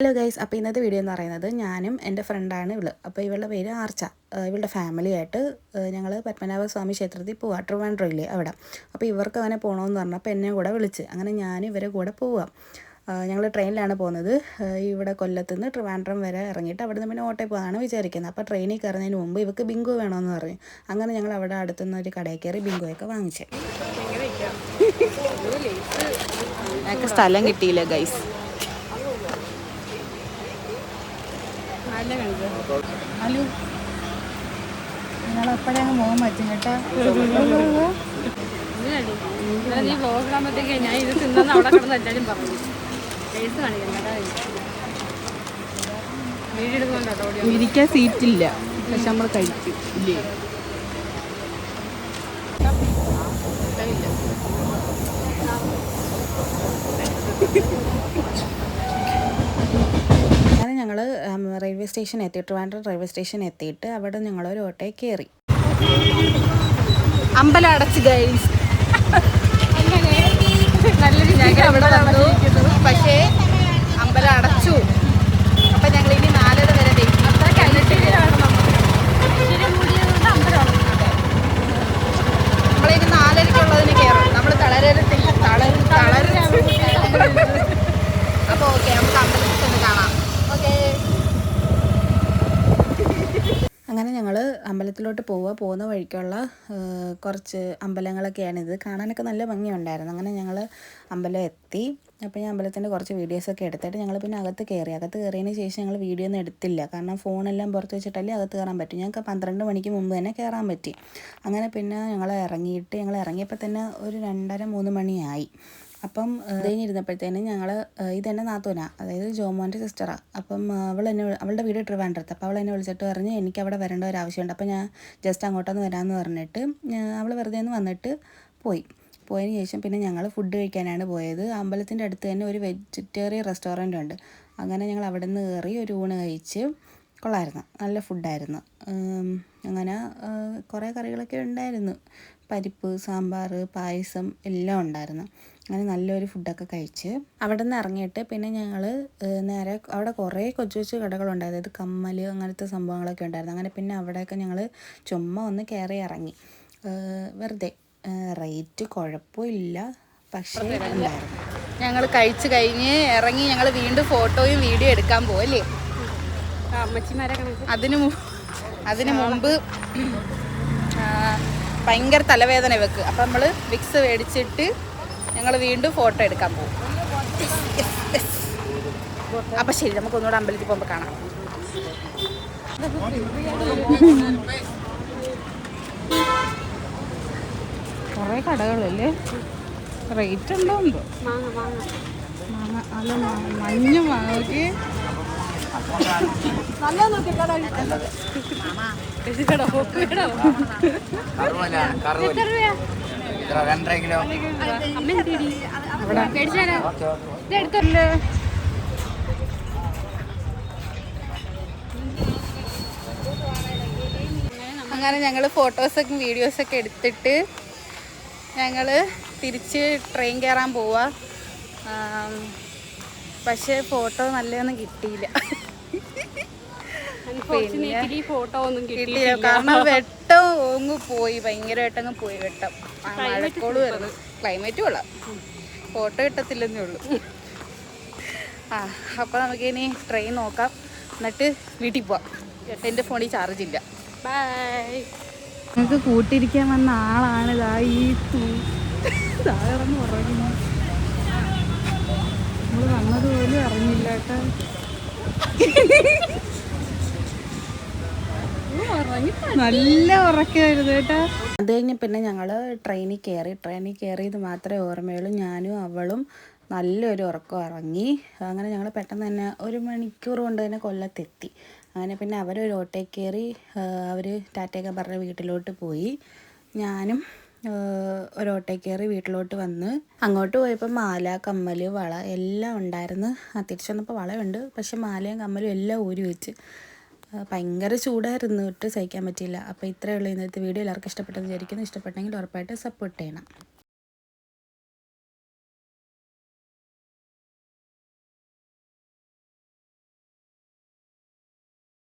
Hello guys, അപ്പോൾ ഇന്നത്തെ video എന്ന് പറയുന്നത് ഞാനും എൻ്റെ ഫ്രണ്ടാണ് ഇവള്. അപ്പോൾ ഇവളുടെ പേര് ആർച്ച. ഇവളുടെ ഫാമിലിയായിട്ട് ഞങ്ങൾ പത്മനാഭസ്വാമി ക്ഷേത്രത്തിൽ പോവാം, ട്രിവാൻഡ്രമില്ലേ അവിടെ. അപ്പോൾ ഇവർക്ക് അങ്ങനെ പോകണമെന്ന് പറഞ്ഞപ്പോൾ എന്നെ കൂടെ വിളിച്ച്, അങ്ങനെ ഞാൻ ഇവരെ കൂടെ പോവാം. ഞങ്ങൾ ട്രെയിനിലാണ് പോകുന്നത്. ഇവിടെ കൊല്ലത്ത് നിന്ന് ട്രിവാൻഡ്രം വരെ ഇറങ്ങിയിട്ട് അവിടെ നിന്ന് പിന്നെ ഓട്ടോയിൽ പോകാനാണ് വിചാരിക്കുന്നത്. അപ്പോൾ ട്രെയിനിൽ കയറുന്നതിന് മുമ്പ് ഇവർക്ക് ബിങ്കോ വേണമെന്ന് പറഞ്ഞു. അങ്ങനെ ഞങ്ങൾ അവിടെ അടുത്തുനിന്ന് ഒരു കടയിൽ കയറി ബിങ്കോയൊക്കെ വാങ്ങിച്ചു. ഞങ്ങൾക്ക് സ്ഥലം കിട്ടിയില്ല ഗൈസ്. ഹലോ, നിങ്ങളെപ്പോഴേ അങ്ങ് പോകാൻ പറ്റും കേട്ടോ. നീ വ്ളോഗിടാകുമ്പോഴത്തേക്ക് ഞാൻ ഇത് തിന്നെന്ന് അവിടെ കിടന്ന് എല്ലാവരും പറഞ്ഞു. ടേസ്റ്റ് കാണിക്കാം, വീഡിയോ എടുക്കുന്നുണ്ടോ? ഇരിക്കാൻ സീറ്റില്ല, പക്ഷെ നമ്മൾ കഴിക്കും ഇല്ലേ. ഞങ്ങൾ റെയിൽവേ സ്റ്റേഷൻ എത്തി, ട്രിവാൻഡ്രം റെയിൽവേ സ്റ്റേഷൻ എത്തിയിട്ട് അവിടെ ഞങ്ങളൊരു ഓട്ടോയിൽ കയറി. അമ്പലം അടച്ച് ഗൈസ്. അവിടെ വന്നു, പക്ഷേ അമ്പലം അടച്ചു. അപ്പം ഞങ്ങൾ ഇനി 4:30 വരെ വെയിറ്റ്. നമ്മളിനി 4:30-ക്കുള്ളതിന് കയറും. നമ്മൾ തളരരുത്തില്ല, അപ്പോൾ ഓക്കെ, നമുക്ക് അമ്പലത്തിൽ ചെന്ന് കാണാം. ഓക്കെ. അങ്ങനെ ഞങ്ങൾ അമ്പലത്തിലോട്ട് പോകുന്ന വഴിക്കുള്ള കുറച്ച് അമ്പലങ്ങളൊക്കെയാണിത്. കാണാനൊക്കെ നല്ല ഭംഗിയുണ്ടായിരുന്നു. അങ്ങനെ ഞങ്ങൾ അമ്പലം എത്തി. അപ്പോൾ ഞാൻ അമ്പലത്തിൻ്റെ കുറച്ച് വീഡിയോസൊക്കെ എടുത്തിട്ട് ഞങ്ങൾ പിന്നെ അകത്ത് കയറിയതിന് ശേഷം ഞങ്ങൾ വീഡിയോ ഒന്നും എടുത്തില്ല. കാരണം ഫോണെല്ലാം പുറത്ത് വെച്ചിട്ടല്ലേ അകത്ത് കയറാൻ പറ്റും. ഞങ്ങൾക്ക് 12 മണിക്ക് മുമ്പ് തന്നെ കയറാൻ പറ്റി. അങ്ങനെ പിന്നെ ഞങ്ങൾ ഇറങ്ങിയപ്പോൾ തന്നെ ഒരു 2:30-3 മണിയായി. അപ്പം കഴിഞ്ഞിരുന്നപ്പോഴത്തേനും ഞങ്ങൾ ഇതെന്നെ നാത്തൂനാണ്, അതായത് ജോമോൻ്റെ സിസ്റ്ററാണ്. അപ്പം അവളുടെ വീട് ട്രിവാൻഡ്രത്ത്. അപ്പോൾ അവൾ എന്നെ വിളിച്ചിട്ട് പറഞ്ഞ് എനിക്ക് അവിടെ വരേണ്ട ഒരു ആവശ്യമുണ്ട്. അപ്പോൾ ഞാൻ ജസ്റ്റ് അങ്ങോട്ടൊന്ന് വരാമെന്ന് പറഞ്ഞിട്ട് അവൾ വെറുതെ ഒന്ന് വന്നിട്ട് പോയതിന് ശേഷം പിന്നെ ഞങ്ങൾ ഫുഡ് കഴിക്കാനാണ് പോയത്. അമ്പലത്തിൻ്റെ അടുത്ത് തന്നെ ഒരു വെജിറ്റേറിയൻ റെസ്റ്റോറൻ്റ് ഉണ്ട്. അങ്ങനെ ഞങ്ങൾ അവിടെ നിന്ന് കയറി ഒരു ഊണ് കഴിച്ച്. കൊള്ളായിരുന്നു, നല്ല ഫുഡായിരുന്നു. അങ്ങനെ കുറേ കറികളൊക്കെ ഉണ്ടായിരുന്നു. പരിപ്പ്, സാമ്പാർ, പായസം എല്ലാം ഉണ്ടായിരുന്നു. അങ്ങനെ നല്ലൊരു ഫുഡൊക്കെ കഴിച്ച് അവിടെ നിന്ന് ഇറങ്ങിയിട്ട് പിന്നെ ഞങ്ങൾ നേരെ അവിടെ കുറേ കൊച്ചു കടകളുണ്ട്, അതായത് കമ്മൽ അങ്ങനത്തെ സംഭവങ്ങളൊക്കെ ഉണ്ടായിരുന്നു. അങ്ങനെ പിന്നെ അവിടെയൊക്കെ ഞങ്ങൾ ചുമ്മാ ഒന്ന് കയറി ഇറങ്ങി. വെറുതെ റേറ്റ് കുഴപ്പമില്ല, പക്ഷേ ഉണ്ടായിരുന്നു. ഞങ്ങൾ കഴിച്ച് കഴിഞ്ഞ് ഇറങ്ങി ഞങ്ങൾ വീണ്ടും ഫോട്ടോയും വീഡിയോ എടുക്കാൻ പോവല്ലേ. അതിനു മുമ്പ് ഭയങ്കര തലവേദന ഇവക്ക്. അപ്പം നമ്മൾ വിക്സ് മേടിച്ചിട്ട് ഞങ്ങൾ വീണ്ടും ഫോട്ടോ എടുക്കാൻ പോകും. അപ്പം ശരി, നമുക്കൊന്നുകൂടെ അമ്പലത്തിൽ പോകുമ്പോൾ കാണാം. കുറേ കടകളല്ലേ, റേറ്റ് ഉണ്ടോ എന്തോ. അല്ല, മഞ്ഞ നോക്കി അങ്ങനെ ഞങ്ങൾ ഫോട്ടോസൊക്കെ വീഡിയോസൊക്കെ എടുത്തിട്ട് ഞങ്ങൾ തിരിച്ച് ട്രെയിൻ കയറാൻ പോവാ. പക്ഷേ ഫോട്ടോ നല്ലതൊന്നും കിട്ടിയില്ല. ഫോട്ടോ ഒന്നും കിട്ടിയില്ല, കാരണം വെട്ടം പോയി, ഭയങ്കരമായിട്ടങ്ങ് പോയി വെട്ടം. മഴക്കോള് വരുന്നു, ക്ലൈമറ്റ് കൊള്ളാം, ഫോട്ടോ കിട്ടത്തില്ലെന്നേ ഉള്ളൂ. അപ്പോൾ നമുക്കിനി ട്രെയിൻ നോക്കാം, എന്നിട്ട് വീട്ടിൽ പോവാം. എൻ്റെ ഫോണിൽ ചാർജ് ഇല്ല. ബൈ. നമുക്ക് കൂട്ടിരിക്കാൻ വന്ന ആളാണ് ഇതാ ഈ താഴെന്ന് ഉറങ്ങുന്നു. നമ്മൾ വന്നതുപോലും അറിഞ്ഞില്ല കേട്ടോ. നല്ല ഉറക്കമായിരുന്നു കേട്ടോ. അത് കഴിഞ്ഞ് പിന്നെ ഞങ്ങൾ ട്രെയിനിൽ കയറിയത് മാത്രമേ ഓർമ്മയുള്ളൂ. ഞാനും അവളും നല്ലൊരു ഉറക്കം ഇറങ്ങി. അങ്ങനെ ഞങ്ങൾ പെട്ടെന്ന് തന്നെ 1 മണിക്കൂർ കൊണ്ട് തന്നെ കൊല്ലത്തെത്തി. അങ്ങനെ പിന്നെ അവരൊരു ഓട്ടോയിൽ കയറി അവർ ടാറ്റയൊക്കെ പറഞ്ഞ് വീട്ടിലോട്ട് പോയി. ഞാനും ഒരു ഓട്ടോയിൽ കയറി വീട്ടിലോട്ട് വന്ന്. അങ്ങോട്ട് പോയപ്പോൾ മാല, കമ്മൽ, വള എല്ലാം ഉണ്ടായിരുന്നു. തിരിച്ചു വന്നപ്പോൾ വളയുണ്ട്, പക്ഷെ മാലയും കമ്മലും എല്ലാം ഊരി വെച്ച്. ഭയങ്കര ചൂടായിരുന്നു, സഹിക്കാൻ പറ്റിയില്ല. അപ്പോൾ ഇത്രയേ ഉള്ളൂ ഇന്നത്തെ വീഡിയോ. എല്ലാവർക്കും ഇഷ്ടപ്പെട്ടെന്ന് വിചാരിക്കുന്നു. ഇഷ്ടപ്പെട്ടെങ്കിൽ ഉറപ്പായിട്ട് സപ്പോർട്ട് ചെയ്യണം.